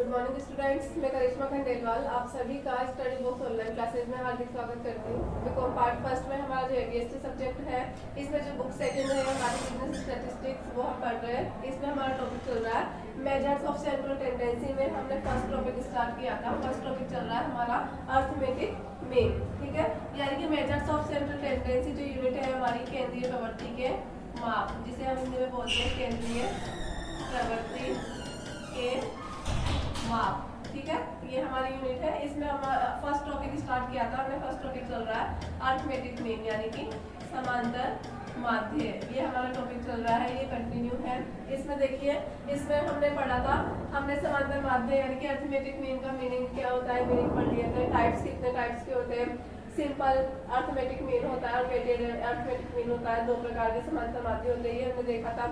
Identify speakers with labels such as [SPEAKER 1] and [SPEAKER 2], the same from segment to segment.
[SPEAKER 1] Morning students, मैं करिश्मा खंडेलवाल आप सभी का स्टडी बुक्स ऑनलाइन क्लासेस में हार्दिक स्वागत करती हूँ। बीकॉम पार्ट फर्स्ट में हमारा जो एबीएसटी सब्जेक्ट है, इसमें जो बुक सेकंड है हमारी बिजनेस स्टैटिस्टिक्स, वो हम पढ़ रहे हैं। इसमें हमारा टॉपिक चल रहा है मेजर्स ऑफ सेंट्रल टेंडेंसी में हमने फर्स्ट टॉपिक स्टार्ट किया था। फर्स्ट टॉपिक चल रहा है हमारा अर्थमेटिक मीन, ठीक है। यानी कि मेजर्स ऑफ सेंट्रल टेंडेंसी जो यूनिट है हमारी केंद्रीय प्रवृत्ति के माप, जिसे हम हिंदी में बोलते हैं केंद्रीय प्रवृत्ति के माप, ठीक है। ये हमारी यूनिट है। इसमें हमारा फर्स्ट टॉपिक स्टार्ट किया था हमने। फर्स्ट टॉपिक चल रहा है अर्थमेटिक मीन यानी कि समांतर माध्य। ये हमारा टॉपिक चल रहा है, ये कंटिन्यू है। इसमें देखिए, इसमें हमने पढ़ा था, हमने समांतर माध्य यानी कि अर्थमेटिक मीन का मीनिंग क्या होता है, मीनिंग पढ़ लिया था। टाइप्स कितने टाइप्स के होते हैं, सिंपल अर्थमेटिक मीन होता है और वेटेड अर्थमेटिक मीन होता है। दो प्रकार के समांतर माध्य होते हैं, ये हमने देखा था।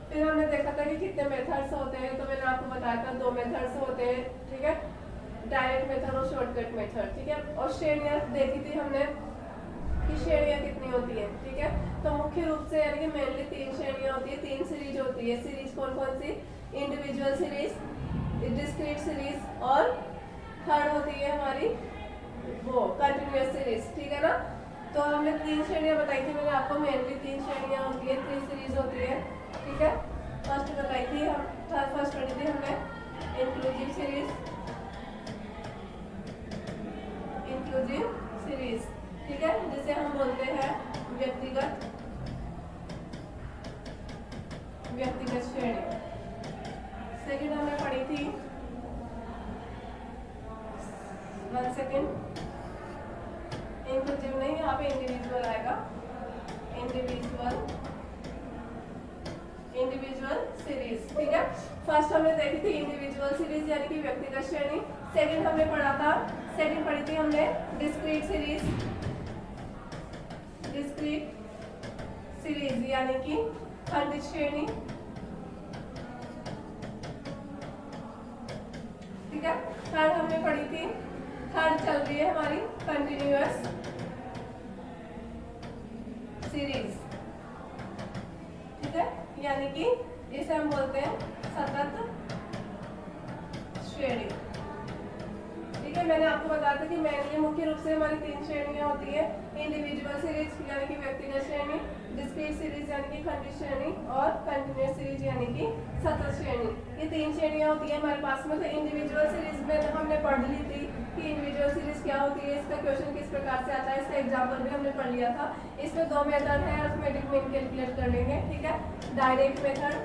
[SPEAKER 1] फिर हमने देखा था कि कितने मेथड्स होते हैं, तो मैंने आपको बताया था 2 मेथड्स होते हैं, ठीक है। डायरेक्ट मेथड और शॉर्टकट मेथड, ठीक है। और श्रेणियां देखी थी हमने कि श्रेणियां कितनी होती है, ठीक है। तो मुख्य रूप से यानी कि मेनली 3 श्रेणियां होती है, 3 सीरीज होती है। सीरीज कौन कौन सी? इंडिविजुअल सीरीज, डिस्क्रीट सीरीज और थर्ड होती है हमारी वो कंटिन्यूअस सीरीज, ठीक है ना। तो हमने 3 श्रेणियां बताई थी मैंने आपको। मेनली 3 श्रेणियां होती है, 3 सीरीज होती है, ठीक है। फर्स्ट बताई थी हम, फर्स्ट पढ़ी थी हमने इंक्लूसिव सीरीज, इंक्लूसिव सीरीज, ठीक है, जिसे हम बोलते हैं व्यक्तिगत श्रेणी। सेकंड हमने पढ़ी थी, 1 सेकंड, इंक्लूसिव नहीं, यहाँ पे इंडिविजुअल आएगा, इंडिविजुअल सीरीज, ठीक है। फर्स्ट हमने देखी थी इंडिविजुअल सीरीज यानी कि व्यक्तिगत श्रेणी। सेकंड हमने पढ़ा था, सेकंड पढ़ी थी हमने डिस्क्रीट सीरीज, डिस्क्रीट सीरीज यानी कि खंडित श्रेणी, ठीक है। थर्ड हमने पढ़ी थी, थर्ड चल रही है हमारी कंटिन्यूअस सीरीज, ठीक है, यानी कि इसे हम बोलते हैं सतत श्रेणी, ठीक है। मैंने आपको बताया था कि मेनली मुख्य रूप से हमारी 3 श्रेणियां होती है, इंडिविजुअल सीरीज यानी कि व्यक्तिगत श्रेणी, डिस्क्रीट सीरीज यानी कि खंडित श्रेणी और कंटिन्यूअस सीरीज यानी कि सतत श्रेणी। ये 3 श्रेणियां होती है हमारे पास में। तो इंडिविजुअल सीरीज में हमने पढ़ ली थी कि इंडिविजुअल सीरीज क्या होती है, इसका क्वेश्चन किस प्रकार से आता है, इसका एग्जांपल भी हमने पढ़ लिया था। इसमें 2 मेथड है अर्थमेटिक मीन कैलकुलेट करने के, ठीक है, डायरेक्ट मेथड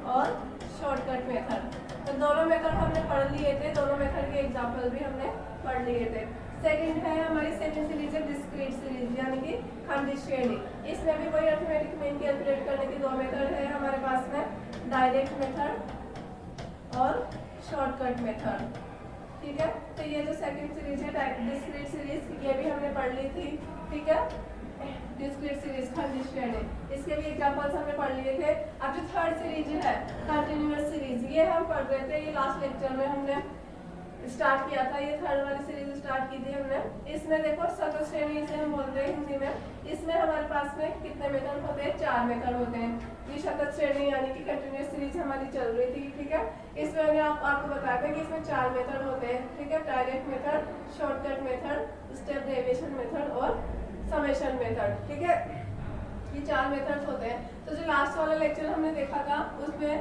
[SPEAKER 1] और शॉर्टकट मेथड। तो दोनों मेथड हमने पढ़ लिए थे, दोनों मेथड के एग्जांपल भी हमने पढ़ लिए थे। सेकंड है हमारी सेकंड सीरीज है डिस्क्रीट सीरीज यानी कि खंडित श्रेणी। इसमें भी वही अर्थमेटिक मीन कैलकुलेट करने के 2 मेथड है हमारे पास में, डायरेक्ट मेथड और शॉर्टकट मेथड, ठीक है। तो ये जो सेकंड सीरीज है डिस्क्रीट सीरीज, ये भी हमने पढ़ ली थी, ठीक है। डिस्क्रीट सीरीज खंडित श्रेणी, इसके भी एग्जांपल्स हमने पढ़ लिए थे। अब जो थर्ड सीरीज है कंटिन्यूअस सीरीज, ये हम पढ़ रहे थे, ये लास्ट लेक्चर में हमने स्टार्ट किया था। ये थर्ड वाली सीरीज स्टार्ट की थी हमने। इसमें देखो सतत श्रेणी इसे हम बोलते हैं हिंदी में। इसमें हमारे पास में कितने मेथड होते हैं? 4 मेथड होते हैं। ये सतत श्रेणी यानी कि कंटिन्यूअस सीरीज हमारी चल रही थी, ठीक है। इसमें मैंने आपको बताया था कि इसमें 4 मेथड होते हैं, ठीक है। Direct method, shortcut method, step deviation method और समेशन मेथड, ठीक है। ये 4 मेथड्स होते हैं। तो जो लास्ट वाला लेक्चर हमने देखा था उसमें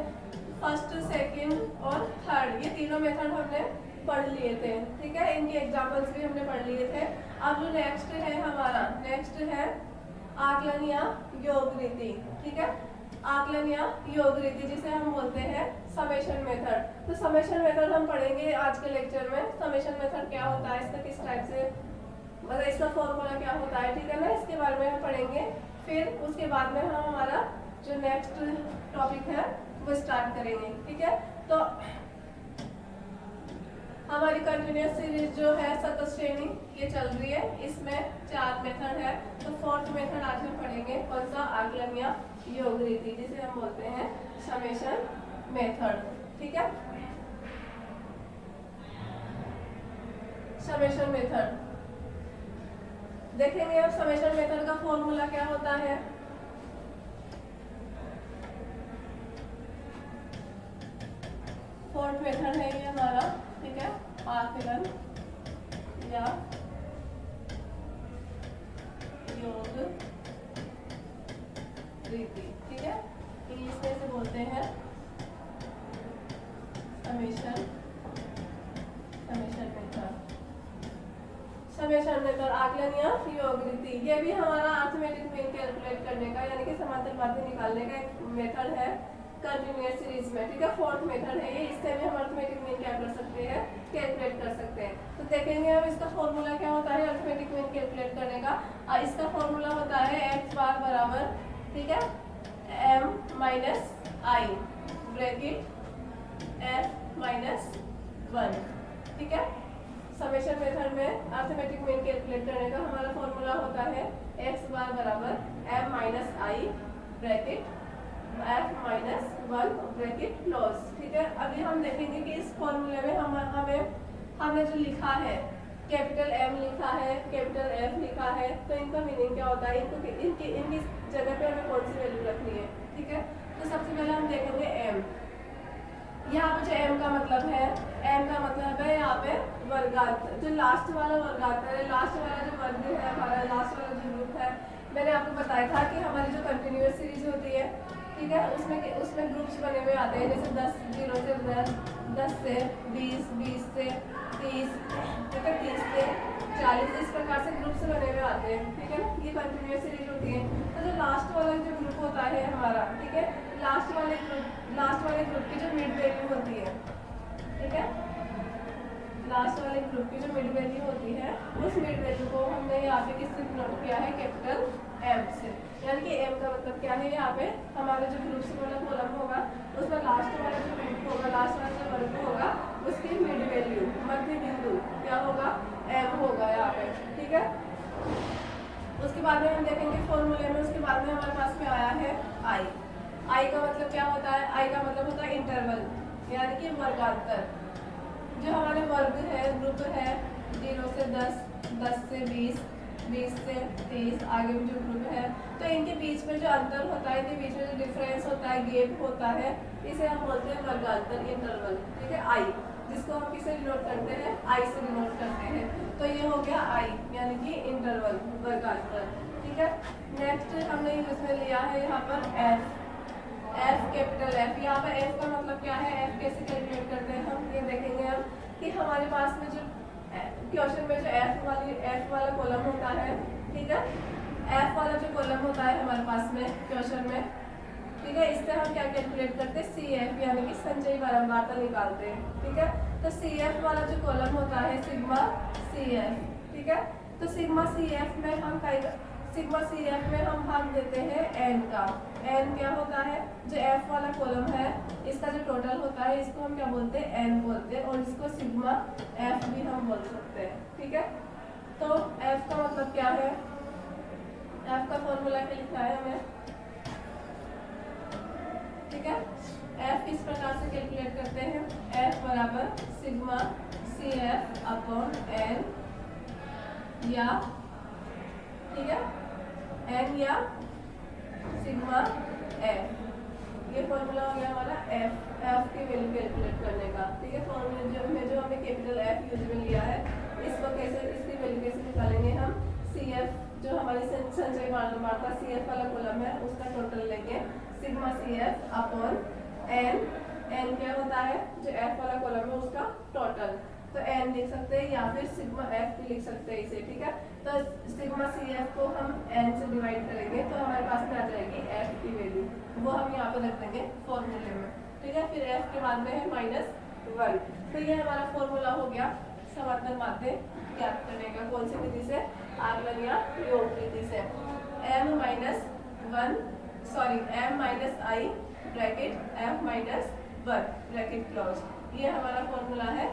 [SPEAKER 1] फर्स्ट, सेकंड और थर्ड, ये तीनों मेथड हमने पढ़ लिए थे, ठीक है। इनके एग्जांपल्स भी हमने पढ़ लिए थे। अब जो नेक्स्ट है हमारा, नेक्स्ट है आकलन या योग रीति, ठीक है। आकलन या योग रीति जिसे हम बोलते हैं समेशन मेथड। तो समेशन मेथड हम पढ़ेंगे आज के लेक्चर में। समेशन मेथड क्या होता है, इसका किस टाइप से, मतलब इसका फॉर्मूला क्या होता है, ठीक है ना, इसके बारे में हम पढ़ेंगे। फिर उसके बाद में हम हमारा जो नेक्स्ट टॉपिक है वो स्टार्ट करेंगे, ठीक है। तो हमारी कंटिन्यूअस सीरीज जो है सतत श्रेणी, ये चल रही है। इसमें 4 मेथड है। तो फोर्थ मेथड आज हम पढ़ेंगे, कौन सा? आकलन या योग रीति, जिसे हम बोलते हैं समेशन मेथड, ठीक है। समेशन मेथड देखेंगे अब। समेशन मेथड का फॉर्मूला क्या होता है? फोर्थ मेथड है हमारा, ठीक है, आकलन या योग रीति, ठीक है, इंग्लिश में इसे बोलते हैं समेशन मेथड, आकलन या योग रीति। ये भी हमारा अर्थमेटिक मीन कैलकुलेट करने का यानी कि समांतर माध्य निकालने का एक मेथड है कंटिन्यूअस सीरीज में, ठीक है, फोर्थ मेथड है ये। इससे भी हम अर्थमेटिक मीन क्या कर सकते हैं, कैलकुलेट कर सकते हैं। तो देखेंगे हम इसका फॉर्मूला क्या होता है अर्थमेटिक मीन कैलकुलेट करने का। इसका फॉर्मूला होता है x बार बराबर, ठीक है, m minus I bracket f minus 1, ठीक है। समेशन मेथड में अर्थमेटिक मीन कैलकुलेट करने का हमारा फॉर्मूला होता है x बार बराबर m minus I bracket f minus 1 bracket close, ठीक है। अभी हम देखेंगे कि इस फॉर्मूले में हमने जो लिखा है कैपिटल M लिखा है, कैपिटल F लिखा है, तो इनका मीनिंग क्या होता है, इनकी जगह पे हमें कौन सी वैल्यू रखनी है, ठीक है। तो सबसे पहले हम देखेंगे M। यहाँ पे जो M का मतलब है, M का मतलब है यहाँ पे वर्गांतर, जो लास्ट वाला वर्गांतर है, लास्ट वाला जो वर्ग है हमारा, लास्ट वाला जो ग्रुप है, मैंने आपको बताया था कि हमारी जो कंटिन्यूअस सीरीज होती है, ठीक है, उसमें ग्रुप्स बने हुए आते हैं, जैसे 10 0 से 10 से 20 20 से 30, ठीक है, 30 से 40, इस प्रकार से ग्रुप्स बने हुए आते हैं, ठीक है। ये कंटिन्यूअस सीरीज होती है। तो जो लास्ट वाला जो ग्रुप होता है हमारा, ठीक है, लास्ट वाले ग्रुप की जो मिड वैल्यू होती है, ठीक है, लास्ट वाले ग्रुप की जो मिड वैल्यू होती है, उस मिड वैल्यू को हमने यहाँ पे किससे डिनोट किया है, कैपिटल M से। यानी कि M का मतलब क्या है, यहाँ पे हमारे जो ग्रुप्स वाला कॉलम होगा उसमें लास्ट वाला जो ग्रुप होगा, लास्ट वाला जो वर्ग होगा, उसकी मिड वैल्यू, मध्य बिंदु क्या होगा, M होगा यहाँ पे, ठीक है। उसके बाद में हम देखेंगे फॉर्मूले में, उसके बाद में हमारे पास में आया है I का मतलब क्या होता है, I का मतलब होता है इंटरवल, यानी कि वर्गांतर। जो हमारे वर्ग है, ग्रुप है 0 से 10, 10 से 20, 20 से 30, आगे भी जो ग्रुप है, तो इनके बीच में जो अंतर होता है, इनके बीच में जो डिफरेंस होता है, गैप होता है, इसे हम बोलते हैं वर्गांतर, इंटरवल, ठीक है, I, जिसको हम किसे डिनोट करते हैं, I से डिनोट करते हैं। तो ये हो गया I, यानी कि इंटरवल, वर्गांतर, ठीक है। नेक्स्ट हमने इसमें लिया है यहाँ पर F, कैपिटल F। यहाँ पर F का मतलब क्या है, F कैसे कैलकुलेट करते हैं हम, ये देखेंगे हम कि हमारे पास में जो क्वेश्चन में जो F वाला कॉलम होता है, ठीक है, F वाला जो कॉलम होता है हमारे पास में क्वेश्चन में, ठीक है, इससे हम क्या कैलकुलेट करते हैं, CF यानी कि संचयी बारंबारता निकालते हैं, ठीक है। तो CF वाला जो कॉलम होता है सिग्मा CF, ठीक है। तो सिग्मा CF में हम भाग देते हैं n का। n क्या होता है, जो F वाला कॉलम है इसका जो टोटल होता है, इसको हम क्या बोलते हैं, n बोलते हैं, और इसको सिग्मा F भी हम बोल सकते हैं, ठीक है। तो F का मतलब क्या है, F का फॉर्मूला क्या लिखा है हमें, ठीक है। F किस प्रकार से कैलकुलेट करते हैं, F बराबर सिग्मा CF अपॉन n, या ठीक है, n या सिग्मा F। ये फॉर्मूला हो गया हमारा F की वैल्यू कैलकुलेट करने का, ठीक है। फॉर्मूले जो हमने कैपिटल F यूज में लिया है, इसको कैसे, इसकी वैल्यू कैसे निकालेंगे हम, CF जो हमारी संचयी बारंबारता CF वाला कॉलम है उसका टोटल लेंगे, सिग्मा CF अपॉन n क्या होता है, जो F वाला कॉलम है उसका टोटल, तो n लिख सकते हैं या फिर सिग्मा F भी लिख सकते हैं इसे, ठीक है। तो सिग्मा CF को हम n से डिवाइड करेंगे तो हमारे पास में आ जाएगी F की वैल्यू, वो हम यहाँ पे रख देंगे फॉर्मूले में, ठीक है। फिर F के बाद में है -1। तो ये हमारा फॉर्मूला हो गया समांतर माध्य ज्ञात करने का, कौन सी विधि से, आकलन या योग विधि से। m minus I bracket F minus 1 bracket close, ये हमारा फॉर्मूला है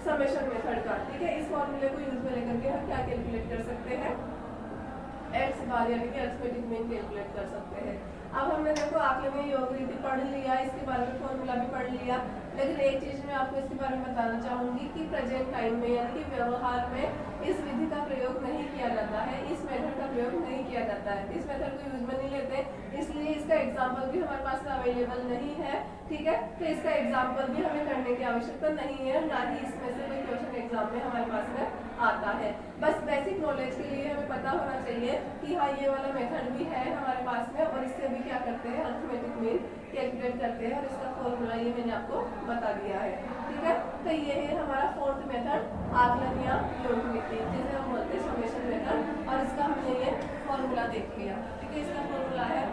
[SPEAKER 1] समेशन मेथड का, ठीक है। इस फॉर्मूले को यूज में लेकर के हम क्या कैलकुलेट कर सकते हैं, x बार यानी कि अर्थमेटिक मीन कैलकुलेट कर सकते हैं। अब हमने देखो आकलन में योग रीति पढ़ लिया, इसके बारे में फॉर्मूला भी पढ़ लिया, लेकिन एक चीज मैं आपको इसके बारे में बताना चाहूंगी कि प्रेजेंट टाइम में यानी कि व्यवहार में इस विधि का प्रयोग नहीं किया जाता है, इस मेथड का प्रयोग नहीं किया जाता है, इस मेथड को यूज में नहीं लेते, इसलिए इसका एग्जाम्पल भी हमारे पास अवेलेबल नहीं है, ठीक है। तो इसका एग्जाम्पल भी हमें करने करने की आवश्यकता नहीं है, ना ही इसमें से कोई क्वेश्चन एग्जाम में हमारे पास में आता है। बस बेसिक नॉलेज के लिए हमें पता होना चाहिए कि हाँ ये वाला मेथड भी है हमारे पास में, और इससे भी क्या करते हैं, अरिथमेटिक मीन कैलकुलेट करते हैं, और इसका फॉर्मूला ये मैंने आपको बता दिया है। ठीक है, तो ये है हमारा फोर्थ मेथड, आकलन या योग-नीति, जिसे हम बोलते हैं समेशन मेथड, और इसका हमने ये फॉर्मूला देख लिया। ठीक है, इसका फॉर्मूला है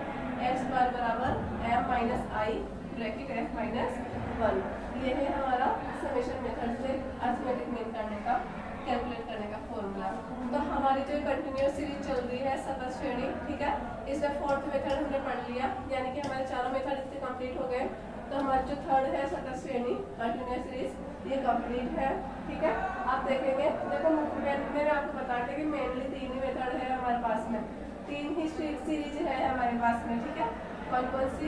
[SPEAKER 1] x बार बराबर m minus I bracket f minus 1। ये है हमारा समेशन मेथड से अरिथमेटिक मीन करने का, कैलकुलेट करने का फॉर्मूला। तो हमारी जो कंटिन्यूअस सीरीज चल रही है सतत श्रेणी, ठीक है, इसमें फोर्थ मेथड हमने पढ़ लिया, यानी कि हमारे चारों मेथड इससे कंप्लीट हो गए। तो हमारी जो थर्ड है सतत श्रेणी कंटिन्यूअस सीरीज, ये कंप्लीट है। ठीक है, आप देखेंगे, देखो मैंने आपको बता दिया कि मेनली 3 ही मेथड है हमारे पास में, 3 ही सीरीज है हमारे पास में। ठीक है, कौन कौन सी,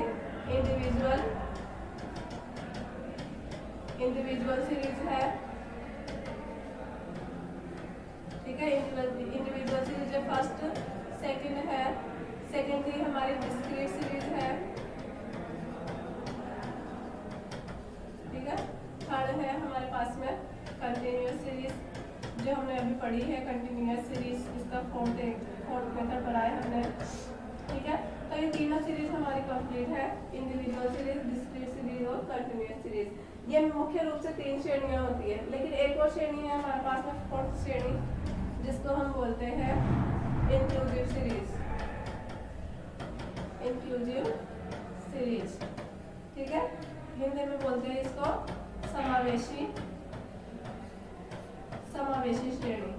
[SPEAKER 1] इंडिविजुअल सीरीज है, ठीक है, इंडिविजुअल सीरीज है फर्स्ट, सेकेंडली हमारी डिस्क्रीट सीरीज है, ठीक है, थर्ड है हमारे पास में कंटिन्यूअस सीरीज जो हमने अभी पढ़ी है, कंटिन्यूअस सीरीज, इसका फोर्थ मेथड पढ़ा है हमने। ठीक है, तो ये तीनों सीरीज हमारी कंप्लीट है, इंडिविजुअल सीरीज, डिस्क्रीट सीरीज और कंटिन्यूअस सीरीज। ये मुख्य रूप से 3 श्रेणियां होती है, लेकिन एक और श्रेणी है हमारे पास में, फोर्थ श्रेणी, जिसको हम बोलते हैं इंक्लूसिव सीरीज, इंक्लूसिव सीरीज। ठीक है, हिंदी में बोलते हैं इसको समावेशी श्रेणी।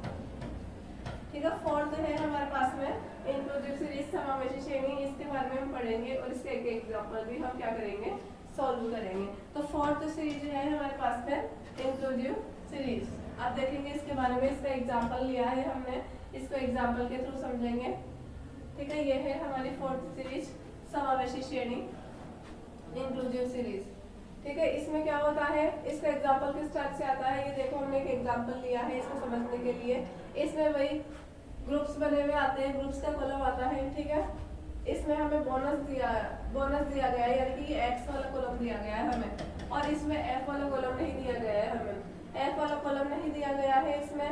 [SPEAKER 1] ठीक है, फोर्थ है हमारे पास में इंक्लूसिव सीरीज, समावेशी श्रेणी, इसके बारे में हम पढ़ेंगे और इसके एक एग्जांपल भी हम क्या करेंगे, सॉल्व करेंगे। तो फोर्थ सीरीज है हमारे पास में इंक्लूसिव सीरीज, आप देखेंगे इसके बारे में, इसका एग्जांपल लिया है हमने, इसको एग्जांपल के थ्रू समझेंगे। ठीक है, ये है हमारी फोर्थ सीरीज समावेशी श्रेणी इंक्लूसिव सीरीज। ठीक है, इसमें क्या होता है, इसका एग्जांपल किस टाइप से आता है, ये देखो हमने एक एग्जांपल लिया है इसको समझने के लिए। इसमें वही ग्रुप्स बने हुए आते हैं, ग्रुप्स का कॉलम आता है। ठीक है, इसमें हमें बोनस दिया गया है, यानी कि ये एक्स वाला कॉलम दिया गया है हमें, और इसमें एफ वाला कॉलम नहीं दिया गया है हमें। एफ वाला कॉलम नहीं दिया गया है इसमें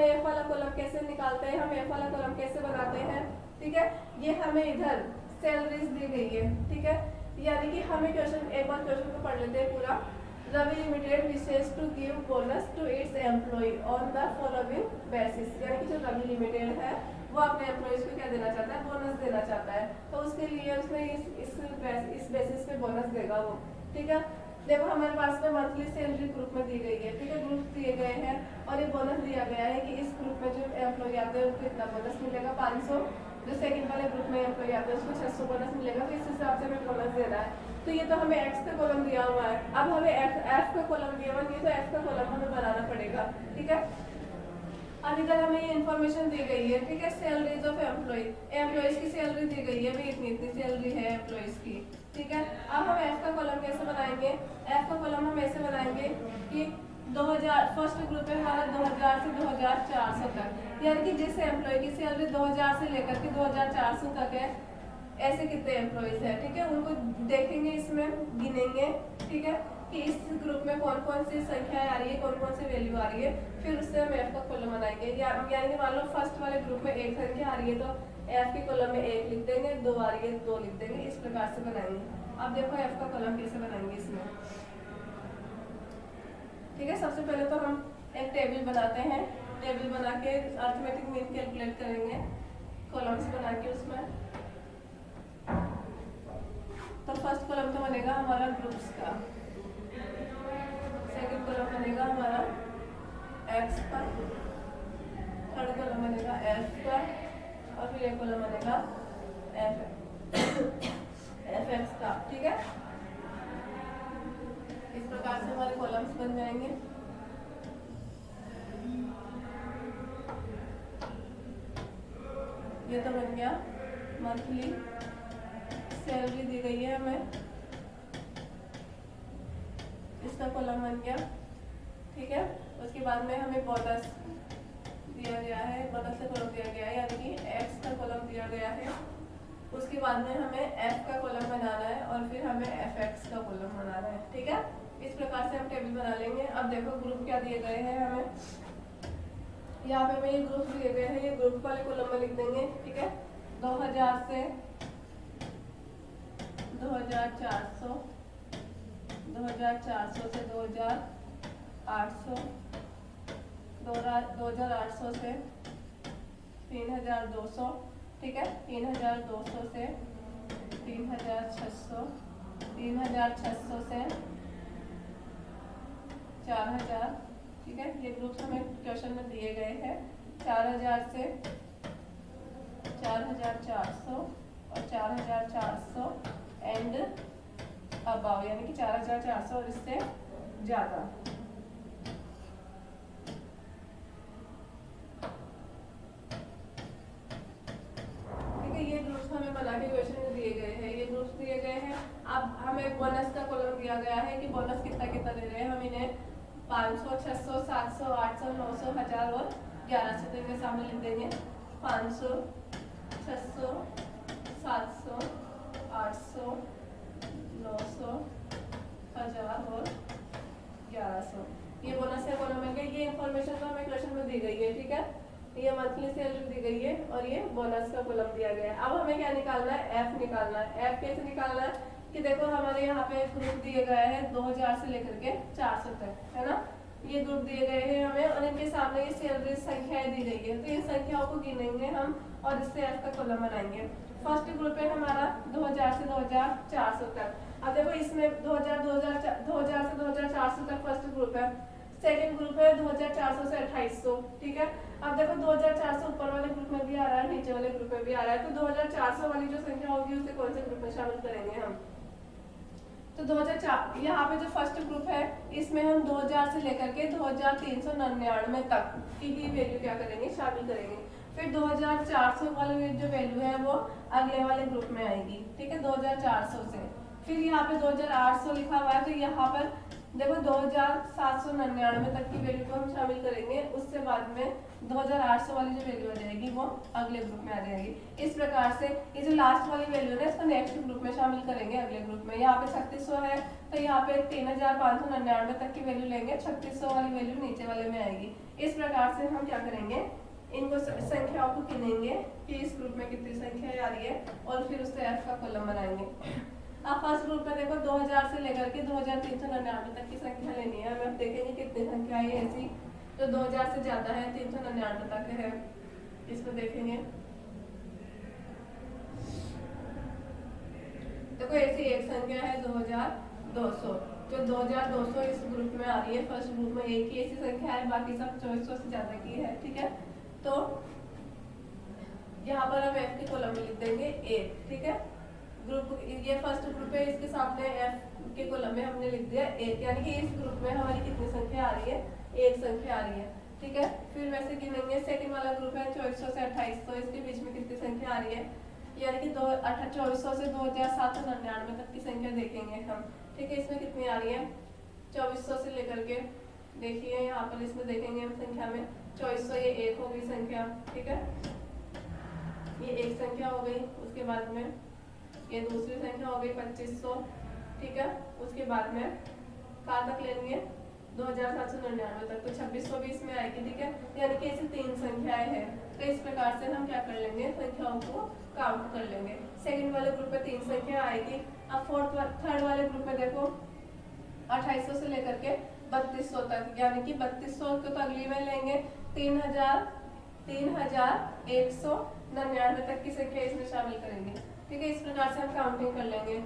[SPEAKER 1] एफ वाला कॉलम कैसे निकालते हैं, हम एफ वाला कॉलम कैसे बनाते हैं। ठीक है, ये हमें इधर सैलरीज दी गई है। ठीक है, यानी कि हमें क्वेश्चन, एक बार क्वेश्चन को पढ़ लेते हैं पूरा। Ravi limited wishes to give bonus to its employ on the following basis, यानी कि जो रवि लिमिटेड है वो अपने एम्प्लॉयज को क्या देना चाहता है, बोनस देना चाहता है, तो उसके लिए उसने इस बेसिस पे बोनस देगा वो। ठीक है, देखो हमारे पास में मंथली सैलरी ग्रुप में दी गई है। ठीक है, ग्रुप दिए गए हैं और ये बोनस दिया गया है कि इस ग्रुप में जो एम्प्लॉय आते हैं उनको इतना बोनस मिलेगा 500, जो सेकंड वाले ग्रुप में एम्प्लॉय आते हैं उसको 600 बोनस मिलेगा। तो इस हिसाब से हमें बोनस देना है। तो ये तो हमें एक्स का कॉलम दिया हुआ है, अब हमें एफ का कॉलम दिया हुआ है, तो एफ का कॉलम हमें बनाना पड़ेगा। ठीक है, अब इधर हमें ये इन्फॉर्मेशन दी गई है। ठीक है, सैलरीज ऑफ एम्प्लॉयज की सैलरी दी गई है, भाई इतनी इतनी सैलरी है एम्प्लॉयज की। ठीक है, अब हम एफ का कॉलम कैसे बनाएंगे, एफ का कॉलम हम ऐसे बनाएंगे कि 2000 फर्स्ट ग्रुप है हमारा 2000 से 2400 तक, यानी कि जिस एम्प्लॉय की सैलरी 2000 से लेकर के 2400 तक है, ऐसे कितने एम्प्लॉयज है। ठीक है, उनको देखेंगे, इसमें गिनेंगे। ठीक है, कि इस ग्रुप में कौन कौन सी संख्या आ रही है, कौन कौन सी वैल्यू आ रही है, फिर उससे हम एफ का कॉलम बनाएंगे। यानी कि मान लो फर्स्ट वाले ग्रुप में एक संख्या आ रही है तो एफ के कॉलम में 1 लिख देंगे, 2 आ रही है 2 लिख देंगे, इस प्रकार से बनाएंगे। अब देखो एफ का कॉलम कैसे बनाएंगे इसमें। ठीक है, सबसे पहले तो हम एक टेबल बनाते हैं, टेबल बना के अरिथमेटिक मीन कैलकुलेट करेंगे, कॉलम्स बना के उसमें। तो फर्स्ट कॉलम तो बनेगा हमारा ग्रुप्स का, सेकंड कॉलम बनेगा हमारा एक्स का, थर्ड कॉलम बनेगा एफ का, और फिर एक कॉलम बनेगा एफ एक्स का। ठीक है, इस प्रकार से हमारे कॉलम्स बन जाएंगे। ये तो बन गया मंथली सैलरी दी गई है हमें, इसका कॉलम बन गया। ठीक है, उसके बाद में हमें बोनस दिया गया है, बोनस का कॉलम दिया गया है, यानी कि एक्स का कॉलम दिया गया है। उसके बाद में हमें एफ का कॉलम बनाना है और फिर हमें एफ एक्स का कॉलम बनाना है। ठीक है, इस प्रकार से हम टेबल टेबल बना लेंगे। अब देखो ग्रुप क्या दिए गए हैं हमें, यहाँ पे हमें ये ग्रुप दिए गए हैं, ये ग्रुप वाले कॉलम में लिख देंगे, ठीक है। 2000 से 2400, 2400 से 2800, 2800 से 3200, ठीक है। 3200 से 3600, 3600 से 4000, ठीक है। ये ग्रुप्स हमें क्वेश्चन में दिए गए हैं। 4000 से 4400 और 4400 एंड अबाव, यानी कि 4400 और इससे ज्यादा। ठीक है, ये ग्रुप्स हमें बना के क्वेश्चन में दिए गए हैं, ये ग्रुप्स दिए गए हैं। अब हमें बोनस का कॉलम दिया गया है कि बोनस कितना कितना दे रहे हैं। हम इन्हें 500, 600, 700, 800, 900, 1000 और 1100 तो इनके सामने लिख देंगे। 500, 600, 700, 800, 900, 1000 और 1100 ये बोनस है कॉलम मिल गया। ये इन्फॉर्मेशन तो हमें क्वेश्चन में दी गई है, ठीक है। ये मंथली सैलरी दी गई है और ये बोनस का कॉलम दिया गया है। अब हमें क्या निकालना है, एफ निकालना है। एफ कैसे निकालना है कि देखो हमारे यहाँ पे ग्रुप दिए गए हैं 2000 से लेकर के 400 तक, है ना। ये ग्रुप दिए गए हैं हमें और इनके सामने ये सैलरी संख्याएं दी गई है, तो इन संख्याओं को गिनेंगे हम और इससे एफ का कॉलम बनाएंगे। फर्स्ट ग्रुप है हमारा 2000 से 2400 तक। अब देखो इसमें 2000 से 2400 तक फर्स्ट ग्रुप है। सेकंड ग्रुप है 2400 से 2800, ठीक है। अब देखो 2400 ऊपर वाले ग्रुप में भी आ रहा है, नीचे वाले ग्रुप में भी आ रहा है, तो 2400 वाली जो संख्या होगी उसे कौन से ग्रुप में शामिल करेंगे हम। तो 2004 यहाँ पे जो फर्स्ट ग्रुप है इसमें हम 2000 से लेकर के 2399 तक की ही वैल्यू क्या करेंगे, शामिल करेंगे। फिर 2400 वाली जो वैल्यू है वो अगले वाले ग्रुप में आएगी, ठीक है। 2400 से फिर यहाँ पे 2800 लिखा हुआ है, तो यहाँ पर देखो 2799 तक की वैल्यू को हम शामिल करेंगे। उससे बाद में 2800 वाली जो वैल्यू आ जाएगी वो अगले ग्रुप में आ जाएगी। इस प्रकार से ये जो लास्ट वाली वैल्यू है इसको नेक्स्ट ग्रुप में शामिल करेंगे, अगले ग्रुप में। यहाँ पे 3600 है तो यहाँ पे 3599 तक की वैल्यू लेंगे, 3600 वाली वैल्यू नीचे वाले में आएगी। इस प्रकार से हम क्या करेंगे, इनको संख्याओं को गिनेंगे कि इस ग्रुप में कितनी संख्या आ रही है और फिर उससे एफ का कॉलम बनाएंगे। अब फर्स्ट ग्रुप में देखो 2000 से लेकर के 2399 तक की संख्या लेनी है हमें। अब देखेंगे कितनी संख्या है ऐसी तो 2000 से ज्यादा है, 399 तक है, इसको देखेंगे। देखो ऐसी एक संख्या है 2200, जो 2200 इस ग्रुप में आ रही है। फर्स्ट ग्रुप में एक ही ऐसी संख्या है, बाकी सब 2400 से ज्यादा की है, ठीक है। तो यहाँ पर हम एफ के कॉलम में लिख देंगे 1, ठीक है। ग्रुप ये फर्स्ट ग्रुप है, इसके सामने एफ के कॉलम में हमने लिख दिया 1, यानी कि इस ग्रुप में हमारी कितनी संख्या आ रही है, एक संख्या आ रही है, ठीक है। फिर वैसे गिनेंगे सेकंड वाला ग्रुप है 2400 से 2800, इसके बीच में कितनी संख्या आ रही है, यानी कि 2400 से 2799 तक की संख्या देखेंगे हम, ठीक है। इसमें कितनी आ रही है 2400 से लेकर के, देखिए यहाँ पर इसमें देखेंगे हम संख्या में 2400, ये एक हो गई संख्या, ठीक है। ये एक संख्या हो गई। उसके बाद में ये दूसरी संख्या हो गई 2500, ठीक है। उसके बाद में कहाँ तक लेंगे 2799 तक, तो 2600 भी इसमें आएगी, ठीक है। यानी कि ऐसी 3 संख्याएं हैं। तो इस प्रकार से हम क्या कर लेंगे, संख्याओं को काउंट कर लेंगे। सेकंड वाले ग्रुप में 3 संख्या आएगी। अब थर्ड वाले ग्रुप में देखो 2800 से लेकर के 3200 तक, यानी कि 3200 को तो अगली में लेंगे, 3199 तक की संख्या इसमें शामिल करेंगे, ठीक है। इस प्रकार से हम काउंटिंग कर लेंगे।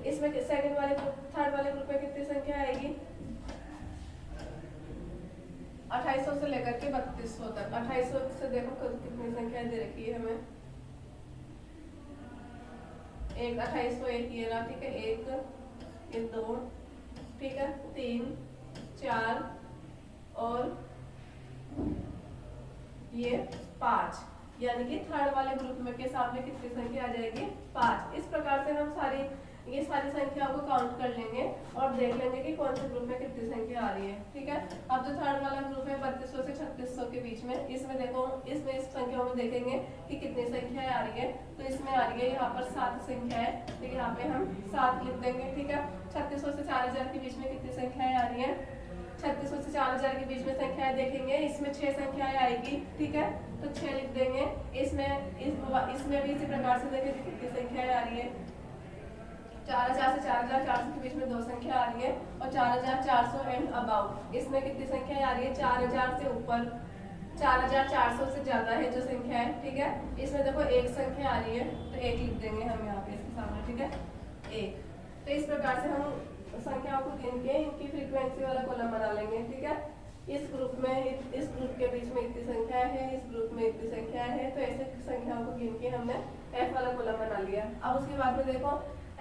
[SPEAKER 1] इसमें सेकंड वाले थर्ड वाले ग्रुप में कितनी संख्या आएगी 2800 से लेकर के 3200 तक। 2800 से देखो कितनी संख्या दे रखी है हमें, एक 2800 एक ये रहा, ठीक है। एक, ये 2, ठीक है, 3, 4 और ये 5, यानी कि थर्ड वाले ग्रुप में के सामने कितनी संख्या आ जाएगी 5। इस प्रकार से हम ये सारी संख्याओं को काउंट कर लेंगे और देख लेंगे कि कौन से ग्रुप में कितनी संख्या आ रही है, ठीक है। अब जो थर्ड वाला ग्रुप है 3200 से 3600 के बीच में, इसमें देखो इसमें इस संख्याओं में देखेंगे कि कितनी संख्याएं आ रही है। तो इसमें आ रही है यहाँ पर 7 संख्या है, तो यहाँ पे हम 7 लिख देंगे, ठीक है। 3600 से 4000 के बीच में कितनी संख्या रही है 3600 से 4000 के बीच में संख्याएं देखेंगे, इसमें 6 संख्याएं आएगी, ठीक है, तो 6 लिख देंगे। इसमें भी इसी प्रकार से देखें कितनी संख्याएं आ रही है, 4000 से 4400 के बीच में 2 संख्या आ रही है, और 4400 एंड अबाउट इसमें कितनी संख्याएं आ रही है, 4000 से ऊपर 4400 से ज्यादा है जो संख्या है, ठीक है, इसमें देखो एक संख्या आ रही है तो 1 लिख देंगे हम यहाँ पे इसके सामने, ठीक है, 1। तो इस प्रकार से हम संख्याओं को गिन के इनकी फ्रीक्वेंसी वाला कॉलम बना लेंगे, ठीक है। इस ग्रुप के बीच में इतनी संख्या है, इस ग्रुप में इतनी संख्या है, तो ऐसे संख्याओं को गिन के हमने एफ वाला कॉलम बना लिया। अब उसके बाद में देखो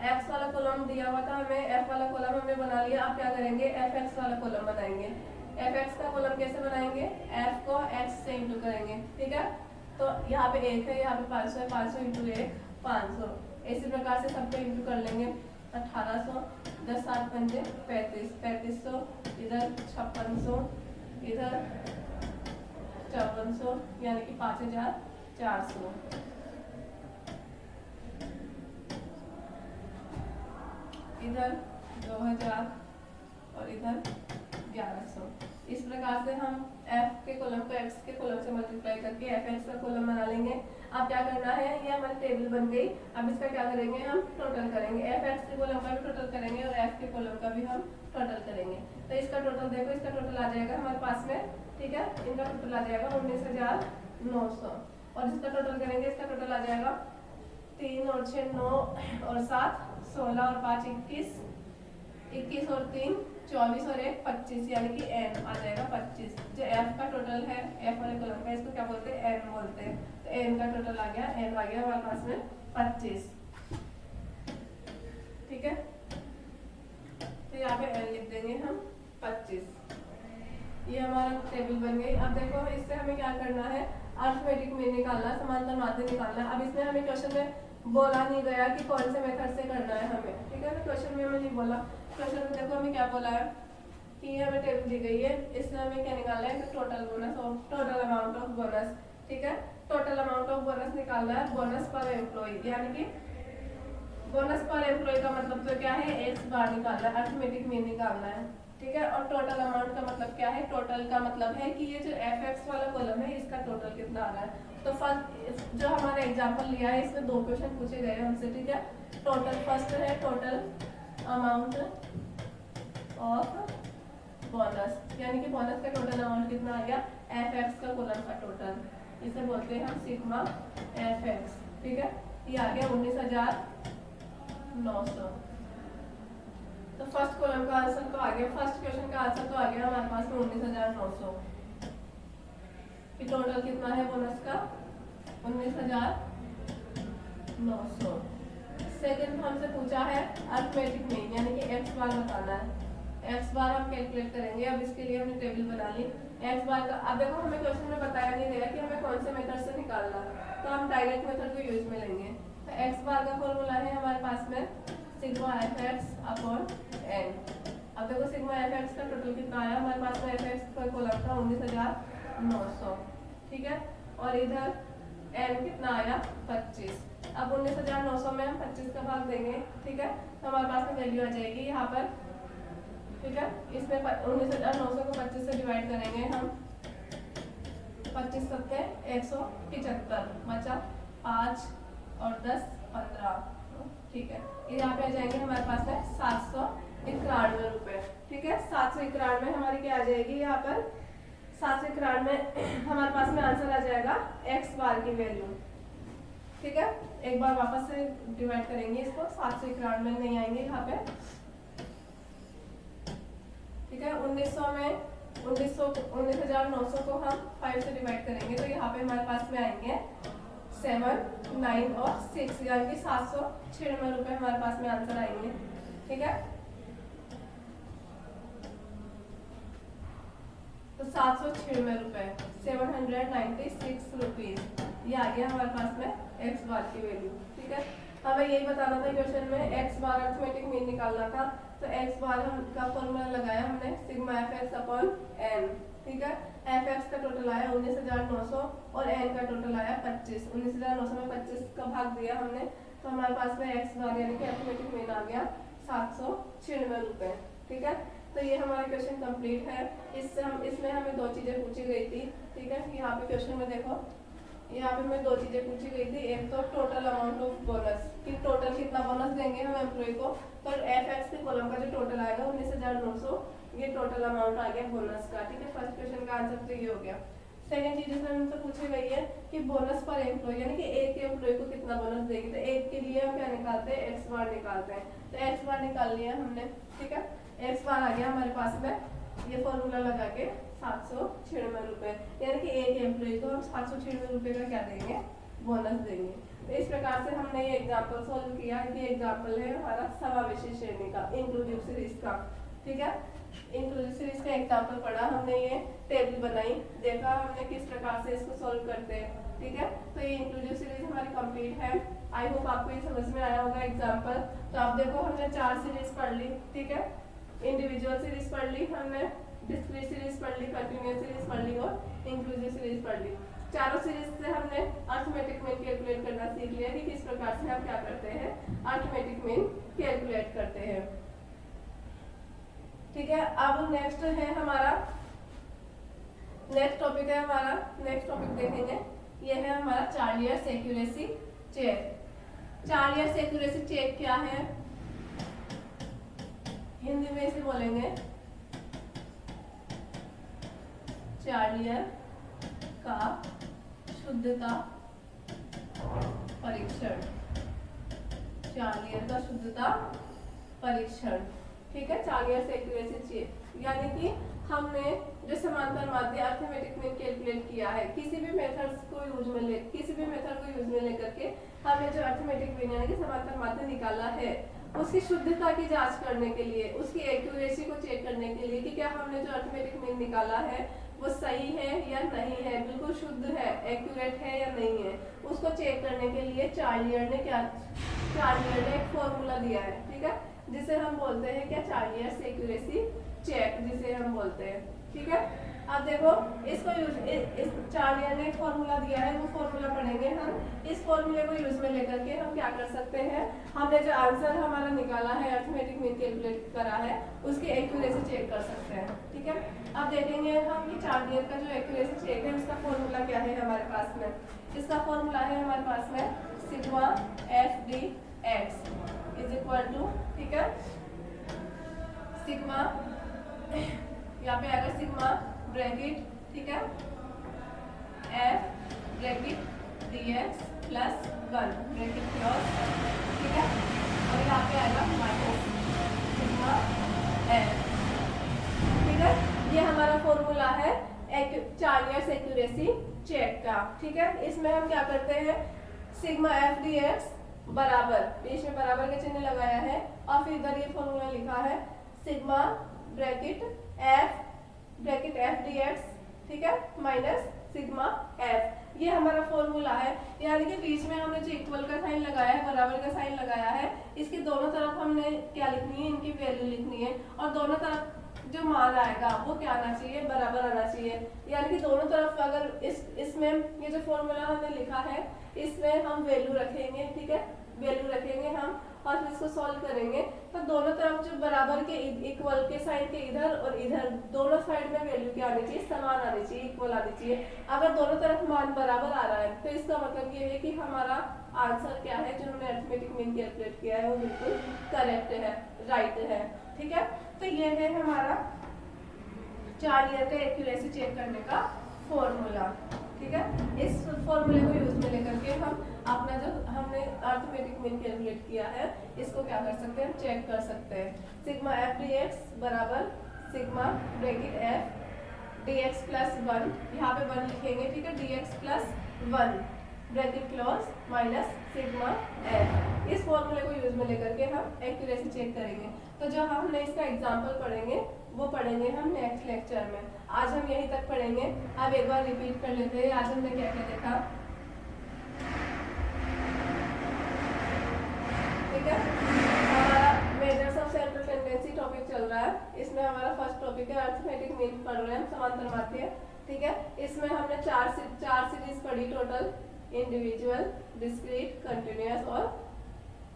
[SPEAKER 1] एक्स वाला कॉलम दिया हुआ था हमें, एफ वाला कॉलम हमने बना लिया। अब क्या करेंगे, एफ एक्स वाला कॉलम बनाएंगे। एफ एक्स का कॉलम कैसे बनाएंगे, एफ को एक्स से इंटू करेंगे, ठीक है। तो यहाँ पे 1 है, यहाँ पे 500 है, 500 इंटू 1 500, इसी प्रकार से सबको इंटू कर लेंगे। 1800 10 7 पंजे 35, 3500 इधर 5600 इधर 5400 यानी कि 5400, इधर 2000 और इधर 1100। इस प्रकार से हम f के कॉलम को x के कॉलम से मल्टीप्लाई करके f x का कॉलम बना लेंगे। अब क्या करना है, ये हमारी टेबल बन गई। अब इसका क्या करेंगे, हम टोटल करेंगे, f x के कॉलम का भी टोटल करेंगे और f के कॉलम का भी हम टोटल करेंगे। तो इसका टोटल देखो, इसका टोटल आ जाएगा हमारे पास में, ठीक है, इनका टोटल आ जाएगा 19,900, और जिसका टोटल करेंगे इसका टोटल आ जाएगा 3 और 6 9 और 7 16 और 5 21, 21 और 3 24 और 1 25 यानी कि n आ जाएगा 25। जो f का टोटल है, f वाले कॉलम का, इसको क्या बोलते हैं, n बोलते हैं। तो n का टोटल आ गया, n आ गया हमारे पास में 25, ठीक है। तो यहाँ पे n लिख देंगे हम 25। ये हमारा टेबल बन गई। अब देखो इससे हमें क्या करना है, अर्थमेटिक मीन निकालना, समांतर माध्य निकालना। अब इसमें हमें क्वेश्चन में बोला नहीं गया कि कौन से मेथड से करना है हमें, ठीक है, तो क्वेश्चन में हमें नहीं बोला। क्वेश्चन में देखो हमें क्या बोला है कि ये हमें टेबल दी गई है, इसमें हमें क्या निकालना है, टोटल बोनस और टोटल अमाउंट ऑफ बोनस, ठीक है। टोटल अमाउंट ऑफ बोनस निकालना है, बोनस पर एम्प्लॉय, यानी कि बोनस पर एम्प्लॉय का मतलब तो क्या है, एक्स बार निकालना है, अर्थमेटिक मीन निकालना है, ठीक है। और टोटल अमाउंट का मतलब क्या है, टोटल का मतलब है कि ये जो एफ एक्स वाला कॉलम है इसका टोटल कितना आ रहा है। तो फर्स्ट जो हमारा एग्जांपल लिया है इसमें 2 क्वेश्चन पूछे गए हमसे, ठीक है। टोटल फर्स्ट है टोटल अमाउंट ऑफ बोनस, यानी कि बोनस का टोटल अमाउंट कितना आ गया, एफ एक्स का कॉलम का टोटल, इसे बोलते हैं हम सिग्मा एफ एक्स, ठीक है। ये आ गया 19,900। तो फर्स्ट कॉलम का आंसर तो आ गया, फर्स्ट क्वेश्चन का आंसर तो आ गया हमारे पास में 19,900। टोटल कितना है बोनस का, 19,900। सेकंड हमसे पूछा है अर्थमेटिक मीन, यानी कि एक्स बार बताना है। एक्स बार हम कैलकुलेट करेंगे। अब इसके लिए हमने टेबल बना ली एक्स बार का। अब देखो हमें क्वेश्चन में बताया नहीं गया कि हमें कौन से मेथड से निकालना, तो हम डायरेक्ट मेथड को यूज में लेंगे। तो एक्स बार का फॉर्मूला है हमारे पास में sigma f x upon n. अब देखो सिग्मा एफ एक्स का टोटल कितना आया हमारे पास में, एफ एक्स का कॉलम था 19,900, ठीक है, और इधर एन कितना आया 25। अब 19,900 में हम 25 का भाग देंगे, ठीक है, तो हमारे पास में वैल्यू आ जाएगी यहाँ पर, ठीक है। इसमें 19,900 को 25 से डिवाइड करेंगे हम, 25 सत्ते 175, बचा 5 और 10 15, ठीक है। यहाँ पे आ जाएंगे हमारे पास में 791 रुपए, ठीक है। 791 हमारी क्या आ जाएगी यहाँ पर, 791 हमारे पास में आंसर आ जाएगा एक्स बार की वैल्यू, ठीक है। एक बार वापस से डिवाइड करेंगे इसको, 791 नहीं आएंगे यहाँ पे, ठीक है। 19,900 को हम 5 से डिवाइड करेंगे तो यहाँ पे हमारे पास में आएंगे 7 9 और 6, यानी कि 796 रुपए हमारे पास में आंसर आएंगे, ठीक है। तो 796 रुपए 796 रुपीज, ये आ गया हमारे पास में एक्स बार की वैल्यू, ठीक है। हमें यही बताना था क्वेश्चन में, एक्स बार अर्थमेटिक मीन निकालना था। तो एक्स बार का फॉर्मूला लगाया हमने sigma f x upon n, ठीक है। एफ एक्स का टोटल आया 19,900 और एन का टोटल आया 25। 19,900 में 25 का भाग दिया हमने, तो हमारे पास में एक्स बार यानी कि अर्थमेटिक मीन आ गया 796 रुपए, ठीक है। तो तो ये हमारा क्वेश्चन कंप्लीट है। इसमें हमें दो चीजें पूछी गई थी, ठीक है। यहाँ पे क्वेश्चन में देखो, यहाँ पे हमें दो चीजें पूछी गई थी। एक तो टोटल अमाउंट ऑफ बोनस, कि टोटल कितना बोनस देंगे हम एम्प्लॉय को। तो एफ के कॉलम का जो टोटल आएगा 19,900, ये टोटल अमाउंट आ गया बोनस का, ठीक है। फर्स्ट क्वेश्चन का आंसर तो ये हो गया। सेकंड चीज इसमें हमसे पूछी गई है कि बोनस पर एम्प्लॉय, यानी कि एक एम्प्लॉय को कितना बोनस देगी। तो एक के लिए हम क्या निकालते हैं, एक्स बार निकालते हैं। तो एक्स बार निकाल लिया हमने, ठीक है। एक्स बार आ गया हमारे पास में, ये फॉर्मूला लगा के 796 रुपए, यानी कि एक एम्प्लॉय को हम 796 रुपए का क्या देंगे, बोनस देंगे। तो इस प्रकार से हमने ये एग्जाम्पल सोल्व किया। ये एग्जाम्पल है हमारा समावेशी श्रेणी का, इंक्लूसिव सीरीज का, ठीक है। इंक्लूसिव सीरीज का एग्जाम्पल पढ़ा हमने, ये टेबल बनाई, देखा हमने किस प्रकार से इसको सोल्व करते हैं, ठीक है। तो ये इंक्लूसिव सीरीज हमारी कंप्लीट है। आई होप आपको ये समझ में आया होगा एग्जाम्पल। तो आप देखो हमने 4 सीरीज पढ़ ली, ठीक है। इंडिविजुअल सीरीज पढ़ ली हमने, डिस्क्रीट सीरीज पढ़ ली, कंटिन्यूअस सीरीज पढ़ ली और इंक्लूसिव सीरीज पढ़ ली। चारों सीरीज से हमने अर्थमेटिक मीन कैलकुलेट करना सीख लिया कि किस प्रकार से हम क्या करते हैं, अर्थमेटिक मीन कैलकुलेट करते हैं, ठीक है। अब नेक्स्ट है हमारा, नेक्स्ट टॉपिक है हमारा, नेक्स्ट टॉपिक देखेंगे, ये है हमारा chart years accuracy check. Chart years accuracy check क्या है, हिंदी में इसे बोलेंगे चार्ट ईयर का शुद्धता परीक्षण, चार्ट ईयर का शुद्धता परीक्षण, ठीक है। चार्ट ईयर एक्यूरेसी चेक, यानी कि हमने जो समांतर माध्य अर्थमेटिक मीन कैलकुलेट किया है, किसी भी मेथड को यूज में लेकर के हमने जो अर्थमेटिक मीन यानी कि समांतर माध्य निकाला है, उसकी शुद्धता की जांच करने के लिए, उसकी एक्यूरेसी को चेक करने के लिए कि क्या हमने जो अर्थमेटिक मीन निकाला है वो सही है या नहीं है, बिल्कुल शुद्ध है, एक्यूरेट है या नहीं है, उसको चेक करने के लिए चार्ट ईयर ने एक फॉर्मूला दिया है, ठीक है, जिसे हम बोलते हैं क्या, चार्ट ईयर्स एक्यूरेसी चेक जिसे हम बोलते हैं, ठीक है। अब देखो इसको इस चार्ट ईयर ने एक फॉर्मूला दिया है, वो फॉर्मूला पढ़ेंगे हम। इस फॉर्मूले को यूज में लेकर के हम क्या कर सकते हैं, हमने जो आंसर हमारा निकाला है, अर्थमेटिक मीन कैलकुलेट करा है, उसकी एक्यूरेसी चेक कर सकते हैं, ठीक है। अब देखेंगे हम कि चार्ट ईयर का जो एक्यूरेसी चेक है उसका फॉर्मूला क्या है हमारे पास में। इसका फॉर्मूला है हमारे पास में sigma FDX is equal to, ठीक है, सिग्मा, यहाँ पे आएगा सिग्मा ब्रैकेट, ठीक है, F bracket DX plus 1 bracket close, ठीक है, और यहाँ पे आएगा माइनस सिग्मा F, ठीक है। ये हमारा फॉर्मूला है चार्ट ईयर्स एक्यूरेसी चेक का, ठीक है। इसमें हम क्या करते हैं, सिग्मा FDX बराबर, बीच में बराबर का चिन्ह लगाया है और फिर इधर ये फॉर्मूला लिखा है सिग्मा ब्रैकेट FDX, ठीक है, माइनस सिग्मा F, ये हमारा फॉर्मूला है। यानी कि बीच में हमने जो इक्वल का साइन लगाया है, बराबर का साइन लगाया है, इसके दोनों तरफ हमने क्या लिखनी है, इनकी वैल्यू लिखनी है, और दोनों तरफ जो मान आएगा वो क्या आना चाहिए, बराबर आना चाहिए। यानी कि दोनों तरफ अगर इसमें ये जो फॉर्मूला हमने लिखा है इसमें हम वैल्यू रखेंगे, ठीक है, वैल्यू रखेंगे हम और फिर इसको सॉल्व करेंगे, तो दोनों तरफ जो बराबर के इक्वल के साइन के इधर और इधर दोनों साइड में वैल्यू क्या आनी चाहिए, समान आनी चाहिए, इक्वल आनी चाहिए। अगर दोनों तरफ मान बराबर आ रहा है तो इसका मतलब ये है कि हमारा आंसर क्या है, जो हमने अरिथमेटिक मीन कैलकुलेट किया है वो बिल्कुल करेक्ट है, राइट है, ठीक है। तो ये है हमारा चार्ट ईयर का एक्यूरेसी चेक करने का फॉर्मूला, ठीक है। इस फॉर्मूले को यूज में लेकर के हम अपना जो हमने अर्थमेटिक मीन कैलकुलेट किया है इसको क्या कर सकते हैं, चेक कर सकते हैं। सिग्मा FDX बराबर sigma bracket F DX plus 1, यहाँ पे 1 लिखेंगे, ठीक है, DX plus 1 bracket close minus sigma F। इस फॉर्मूले को यूज में लेकर के हम एक्यूरेसी चेक करेंगे। तो जो हमने इसका एग्जाम्पल पढ़ेंगे वो पढ़ेंगे हम नेक्स्ट लेक्चर में। आज हम यहीं तक पढ़ेंगे। अब एक बार रिपीट कर लेते हैं, आज हमने क्या क्या देखा, ठीक है। हमारा measures of central tendency topic चल रहा है, इसमें हमारा फर्स्ट टॉपिक है अरिथमेटिक मीन पढ़ रहे हैं हम, समांतर माध्य, ठीक है। इसमें हमने चार सीरीज पढ़ी टोटल, इंडिविजुअल, डिस्क्रीट, कंटिन्यूअस और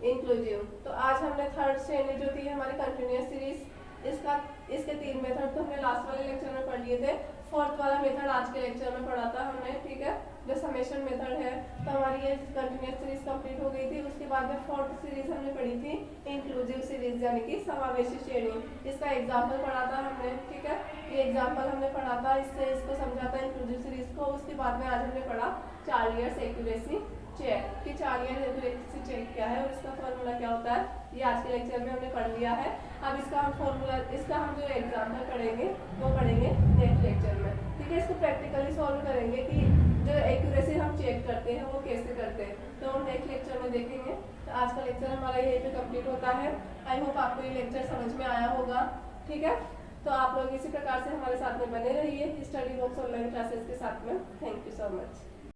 [SPEAKER 1] इंक्लूसिव। तो आज हमने थर्ड श्रेणी जो थी हमारी कंटिन्यूअस सीरीज, इसके 3 मेथड तो हमने लास्ट वाले लेक्चर में पढ़ लिए थे। फोर्थ वाला मेथड आज के लेक्चर में पढ़ा था हमने, ठीक है, जो समेशन मेथड है। तो हमारी ये कंटिन्यूअस सीरीज कंप्लीट हो गई थी। उसके बाद में फोर्थ सीरीज हमने पढ़ी थी इंक्लूसिव सीरीज यानी कि समावेशी श्रेणी। इसका एग्जाम्पल पढ़ा था हमने, ठीक है, ये एग्जाम्पल हमने पढ़ा था, इससे इसको समझा था इंक्लूसिव सीरीज को। उसके बाद में आज हमने पढ़ा 4 ईयर्स एक्यूरेसी चेक कि 4 ईयर एक्यूरेसी चेक क्या है और इसका फॉर्मूला क्या होता है, ये आज के लेक्चर में हमने पढ़ लिया है। अब इसका हम फॉर्मूला, इसका हम जो एग्जाम्पल पढ़ेंगे वो पढ़ेंगे नेक्स्ट लेक्चर में, ठीक है। इसको प्रैक्टिकली सॉल्व करेंगे कि जो एक्यूरेसी हम चेक करते हैं वो कैसे करते हैं, तो हम नेक्स्ट लेक्चर में देखेंगे। तो आज का लेक्चर हमारा यहीं पे कंप्लीट होता है। आई होप आपको ये लेक्चर समझ में आया होगा, ठीक है। तो आप लोग इसी प्रकार से हमारे साथ में बने रहिए स्टडी बॉक्स ऑनलाइन क्लासेस के साथ में। Thank you so much.